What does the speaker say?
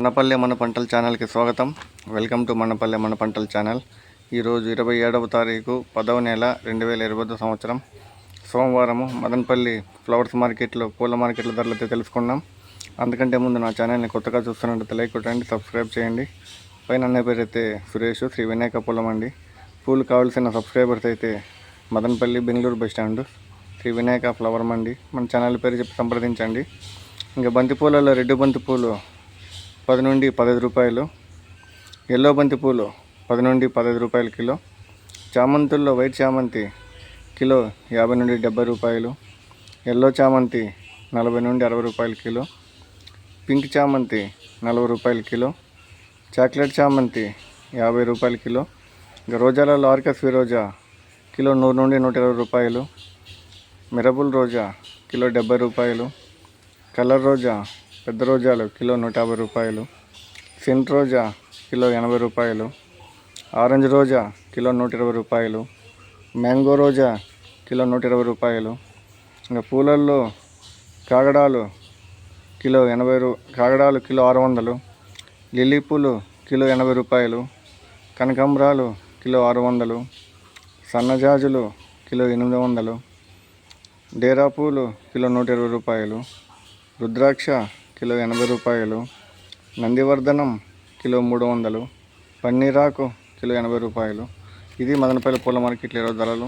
మనపల్లె మన పంటల ఛానల్కి స్వాగతం. వెల్కమ్ టు మనపల్లె మన పంటల ఛానల్. ఈరోజు 27వ తారీఖు 10వ నెల 2020 సంవత్సరం సోమవారము మదనపల్లి ఫ్లవర్స్ మార్కెట్లో పూల మార్కెట్ల ధరలు అయితే తెలుసుకున్నాం. అందుకంటే ముందు నా ఛానల్ని కొత్తగా చూస్తున్నట్టు లైక్ కొట్టండి, సబ్స్క్రైబ్ చేయండి. పైన అన్న పేరు అయితే సురేష్, శ్రీ వినాయక పూలం అండి. పూలు కావాల్సిన సబ్స్క్రైబర్స్ అయితే Madanapalle Bengaluru bus stand Sri Vinayaka flower mandi మన ఛానల్ పేరు చెప్పి సంప్రదించండి. ఇంకా బంతిపూలలో రెడ్ బంతిపూలు 10 నుండి 15 రూపాయలు, ఎల్లో బంతిపూలు 10 నుండి 15 రూపాయలు కిలో, చామంతుల్లో వైట్ చామంతి కిలో 50 నుండి 70 రూపాయలు, ఎల్లో చామంతి 40 నుండి 60 రూపాయలు కిలో, పింక్ చామంతి 40 రూపాయలు కిలో, చాక్లెట్ చామంతి 50 రూపాయలు కిలో, ఇంకా రోజాలలో ఆర్కస్ రోజా కిలో 100 నుండి 120 రూపాయలు, మిరబుల్ రోజా కిలో 70 రూపాయలు, కలర్ రోజా పెద్ద రోజాలు కిలో 150 రూపాయలు, సెంట్ రోజా కిలో 80 రూపాయలు, ఆరెంజ్ రోజా కిలో 120 రూపాయలు, మ్యాంగో రోజా కిలో 120 రూపాయలు. ఇంకా పూలల్లో కాగడాలు కిలో 80 కాగడాలు కిలో 600, లిల్లీ పూలు కిలో 80 రూపాయలు, కనకాంబరాలు కిలో 600, సన్నజాజులు కిలో 800, డేరా పూలు కిలో 120 రూపాయలు, రుద్రాక్ష కిలో 80 రూపాయలు, నందివర్ధనం కిలో 300, పన్నీరాకు కిలో 80 రూపాయలు. ఇది మదనపల్లి పూల మార్కెట్లో ఈరోజు ధరలు.